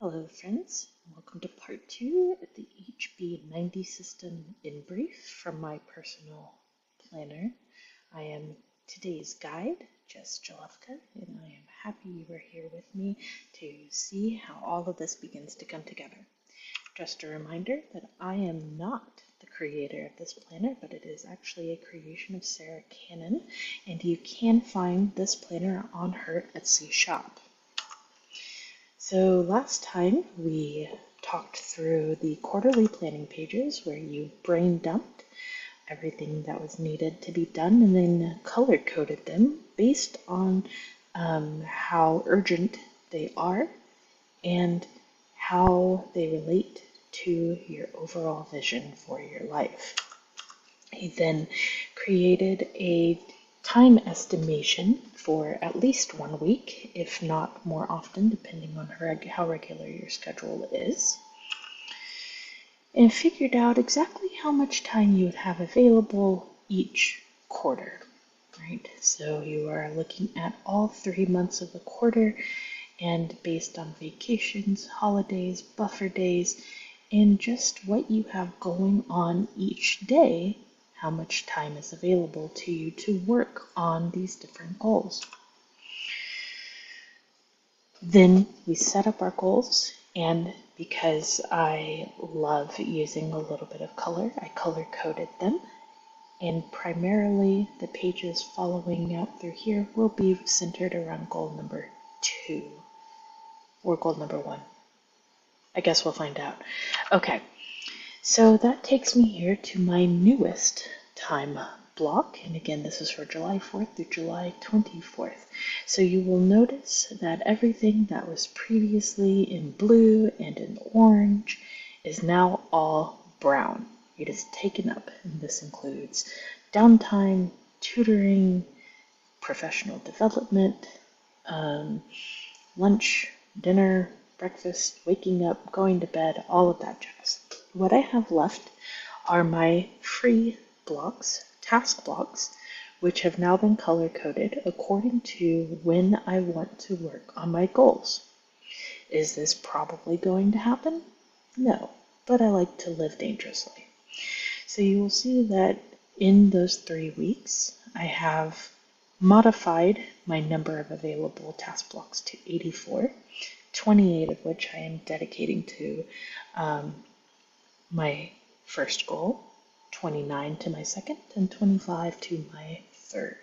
Hello friends, welcome to part 2 of the HB90 system in brief from my personal planner. I am today's guide, Jess Jalevka, and I am happy you are here with me to see how all of this begins to come together. Just a reminder that I am not the creator of this planner, but it is actually a creation of Sarra, and you can find this planner on her Etsy shop. So last time we talked through the quarterly planning pages where you brain dumped everything that was needed to be done and then color coded them based on how urgent they are and how they relate to your overall vision for your life. He then created a time estimation for at least 1 week, if not more often, depending on how regular your schedule is, and figured out exactly how much time you would have available each quarter, right? So you are looking at all 3 months of the quarter, and based on vacations, holidays, buffer days, and just what you have going on each day, how much time is available to you to work on these different goals. Then we set up our goals, and because I love using a little bit of color, I color coded them, and primarily the pages following out through here will be centered around goal number 2 or goal number 1. I guess we'll find out. Okay. So that takes me here to my newest time block, and again this is for July 4th through July 24th. So you will notice that everything that was previously in blue and in orange is now all brown. It is taken up, and this includes downtime, tutoring, professional development, lunch, dinner, breakfast, waking up, going to bed, all of that jazz. What I have left are my free blocks, task blocks, which have now been color coded according to when I want to work on my goals. Is this probably going to happen? No, but I like to live dangerously. So you will see that in those 3 weeks, I have modified my number of available task blocks to 84, 28 of which I am dedicating to my first goal, 29 to my second, and 25 to my third.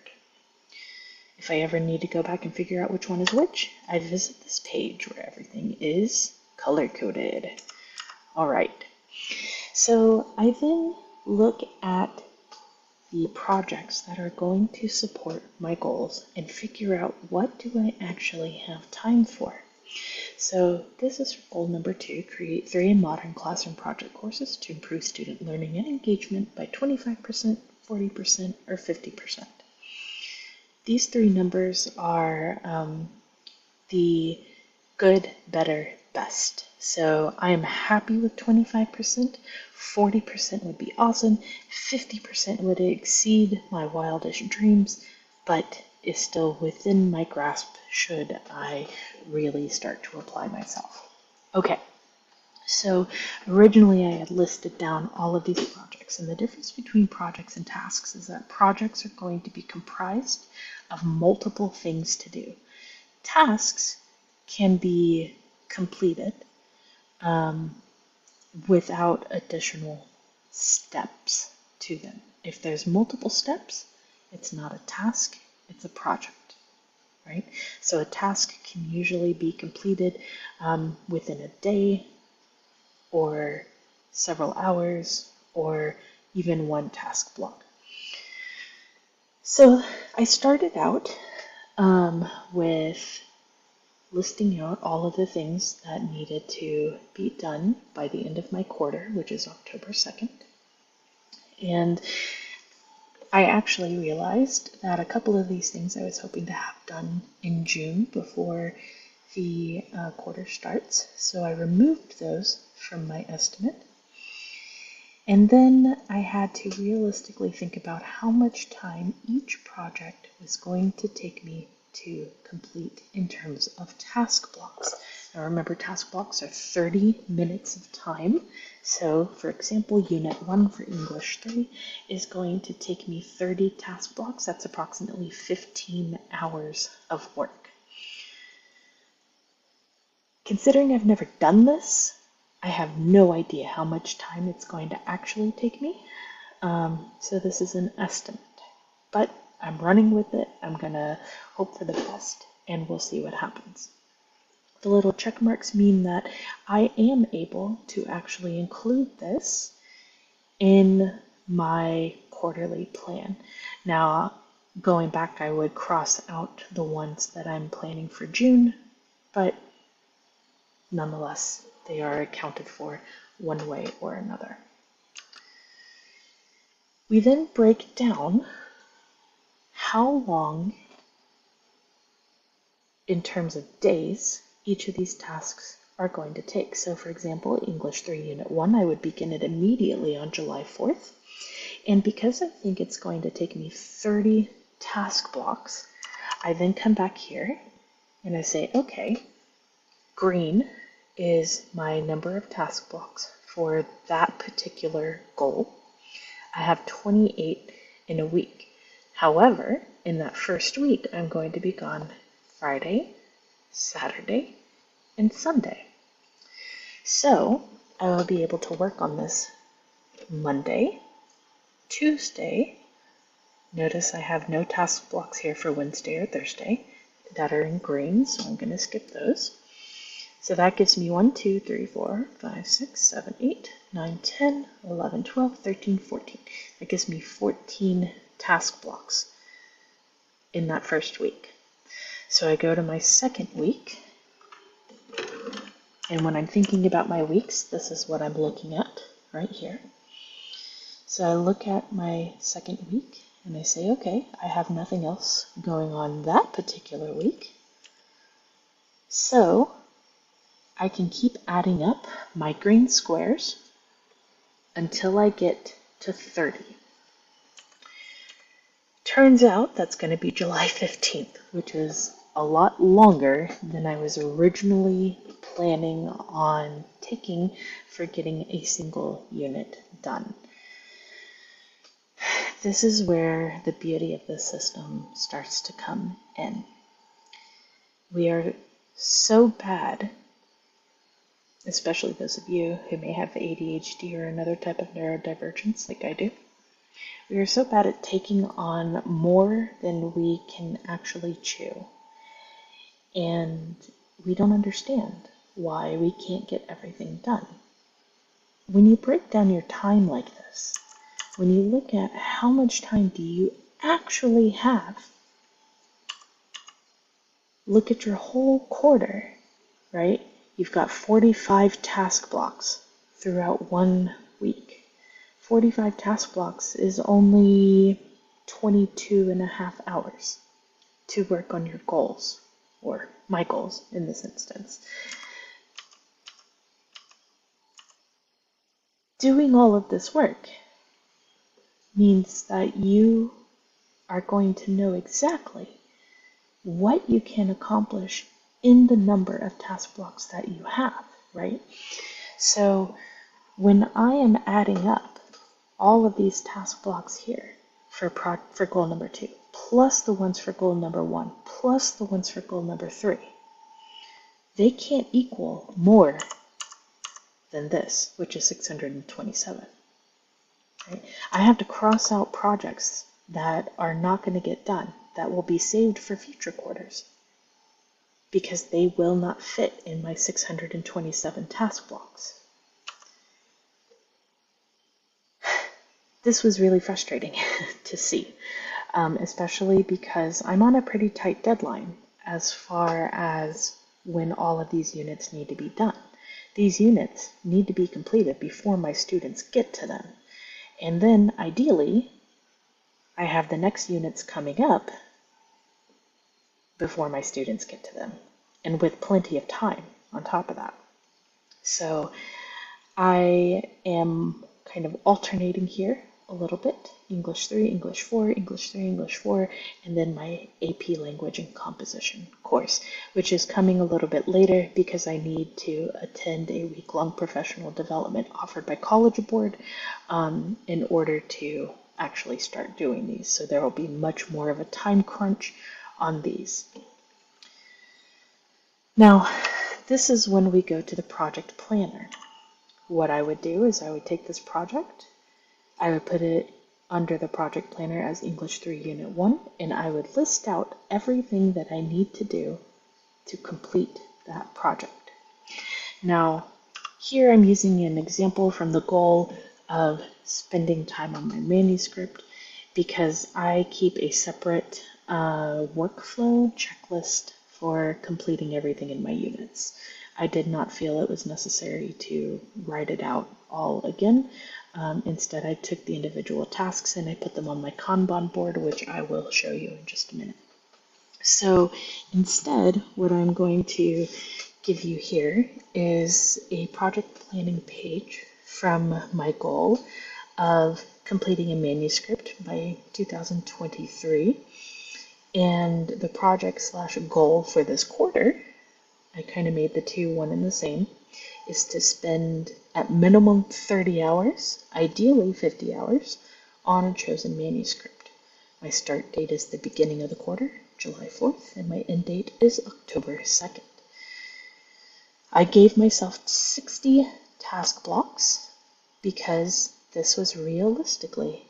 If I ever need to go back and figure out which one is which, I visit this page where everything is color-coded. All right, so I then look at the projects that are going to support my goals and figure out what do I actually have time for. So this is goal number 2, create 3 modern classroom project courses to improve student learning and engagement by 25%, 40%, or 50%. These 3 numbers are the good, better, best. So I am happy with 25%, 40% would be awesome, 50% would exceed my wildest dreams, but is still within my grasp should I really start to apply myself. Okay, so originally I had listed down all of these projects, and the difference between projects and tasks is that projects are going to be comprised of multiple things to do. Tasks can be completed without additional steps to them. If there's multiple steps, it's not a task, it's a project, right? So a task can usually be completed within a day or several hours or even one task block. So I started out with listing out all of the things that needed to be done by the end of my quarter, which is October 2nd. And I actually realized that a couple of these things I was hoping to have done in June before the quarter starts. So I removed those from my estimate. And then I had to realistically think about how much time each project was going to take me to complete in terms of task blocks. Now remember, task blocks are 30 minutes of time. So for example, Unit 1 for English 3 is going to take me 30 task blocks. That's approximately 15 hours of work. Considering I've never done this, I have no idea how much time it's going to actually take me. So this is an estimate, but I'm running with it. I'm gonna hope for the best and we'll see what happens. The little check marks mean that I am able to actually include this in my quarterly plan. Now, going back, I would cross out the ones that I'm planning for June, but nonetheless, they are accounted for one way or another. We then break down how long, in terms of days, each of these tasks are going to take. So for example, English 3 Unit 1, I would begin it immediately on July 4th. And because I think it's going to take me 30 task blocks, I then come back here and I say, okay, green is my number of task blocks for that particular goal. I have 28 in a week. However, in that first week, I'm going to be gone Friday, Saturday, and Sunday. So I will be able to work on this Monday, Tuesday. Notice I have no task blocks here for Wednesday or Thursday that are in green, so I'm going to skip those. So that gives me 1, 2, 3, 4, 5, 6, 7, 8, 9, 10, 11, 12, 13, 14. That gives me 14 task blocks in that first week. So I go to my second week, and when I'm thinking about my weeks, this is what I'm looking at right here. So I look at my second week and I say, okay, I have nothing else going on that particular week. So I can keep adding up my green squares until I get to 30. Turns out that's going to be July 15th, which is a lot longer than I was originally planning on taking for getting a single unit done. This is where the beauty of the system starts to come in. We are so bad, especially those of you who may have ADHD or another type of neurodivergence like I do. We are so bad at taking on more than we can actually chew. And we don't understand why we can't get everything done. When you break down your time like this, when you look at how much time do you actually have, look at your whole quarter, right? You've got 45 task blocks throughout 1 week. 45 task blocks is only 22.5 hours to work on your goals, or my goals in this instance. Doing all of this work means that you are going to know exactly what you can accomplish in the number of task blocks that you have, right? So when I am adding up all of these task blocks here for goal number 2, plus the ones for goal number 1, plus the ones for goal number 3, they can't equal more than this, which is 627. Right? I have to cross out projects that are not going to get done, that will be saved for future quarters, because they will not fit in my 627 task blocks. This was really frustrating to see, especially because I'm on a pretty tight deadline as far as when all of these units need to be done. These units need to be completed before my students get to them. And then, ideally, I have the next units coming up before my students get to them, and with plenty of time on top of that. So I am kind of alternating here, a little bit, English 3, English 4, English 3, English 4, and then my AP Language and Composition course, which is coming a little bit later because I need to attend a week-long professional development offered by College Board in order to actually start doing these. So there will be much more of a time crunch on these. Now, this is when we go to the project planner. What I would do is I would take this project, I would put it under the project planner as English 3 Unit 1, and I would list out everything that I need to do to complete that project. Now, here I'm using an example from the goal of spending time on my manuscript because I keep a separate workflow checklist for completing everything in my units. I did not feel it was necessary to write it out all again. Instead, I took the individual tasks and I put them on my Kanban board, which I will show you in just a minute. So instead, what I'm going to give you here is a project planning page from my goal of completing a manuscript by 2023. And the project / goal for this quarter, I kind of made the two one and the same, is to spend at minimum 30 hours, ideally 50 hours, on a chosen manuscript. My start date is the beginning of the quarter, July 4th, and my end date is October 2nd. I gave myself 60 task blocks because this was realistically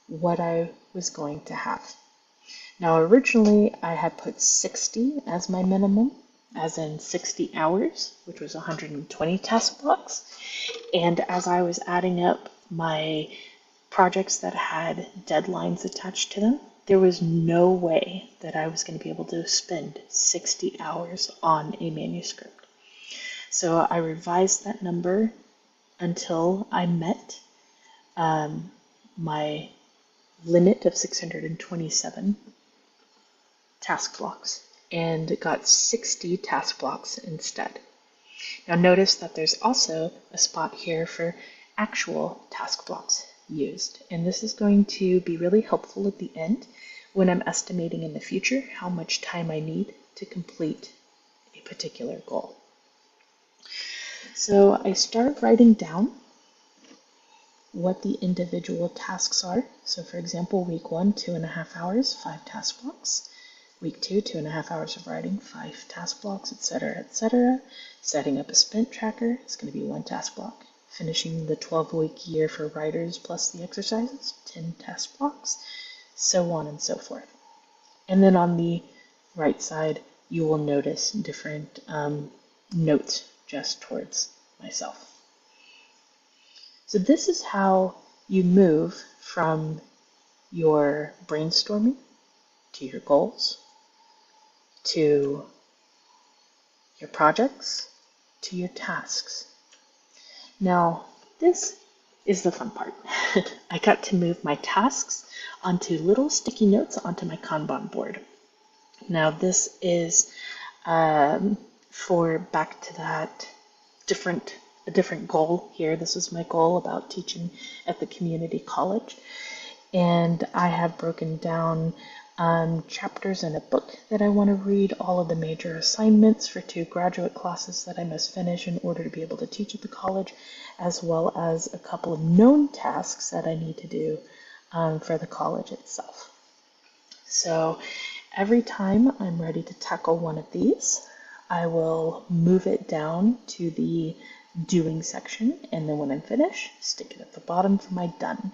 what I was going to have. Now, originally I had put 60 as my minimum, as in 60 hours, which was 120 task blocks. And as I was adding up my projects that had deadlines attached to them, there was no way that I was going to be able to spend 60 hours on a manuscript. So I revised that number until I met my limit of 627 task blocks and got 60 task blocks instead. Now notice that there's also a spot here for actual task blocks used, and this is going to be really helpful at the end when I'm estimating in the future how much time I need to complete a particular goal. So I start writing down what the individual tasks are. So for example, week 1, 2.5 hours, 5 task blocks. Week 2, 2.5 hours of writing, 5 task blocks, etc., etc. Setting up a spent tracker is going to be 1 task block. Finishing the 12-week year for writers plus the exercises, 10 task blocks, so on and so forth. And then on the right side, you will notice different notes just towards myself. So this is how you move from your brainstorming to your goals, to your projects, to your tasks. Now, this is the fun part. I got to move my tasks onto little sticky notes onto my Kanban board. Now, this is for back to that a different goal here. This was my goal about teaching at the community college. And I have broken down chapters in a book that I want to read, all of the major assignments for 2 graduate classes that I must finish in order to be able to teach at the college, as well as a couple of known tasks that I need to do for the college itself. So every time I'm ready to tackle one of these, I will move it down to the doing section, and then when I'm finished, stick it at the bottom for my done.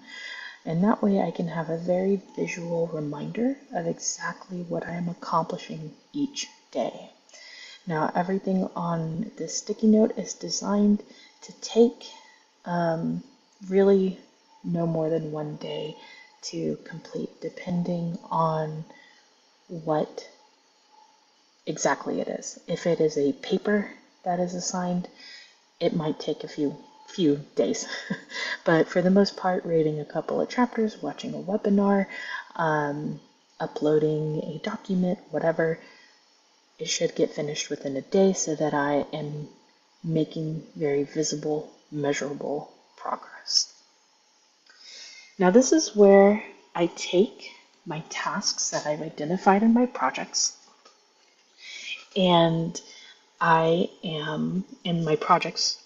And that way I can have a very visual reminder of exactly what I am accomplishing each day. Now, everything on this sticky note is designed to take really no more than 1 day to complete, depending on what exactly it is. If it is a paper that is assigned, it might take a few days. But for the most part, reading a couple of chapters, watching a webinar, uploading a document, whatever, it should get finished within a day so that I am making very visible, measurable progress. Now this is where I take my tasks that I've identified in my projects, and I am in my projects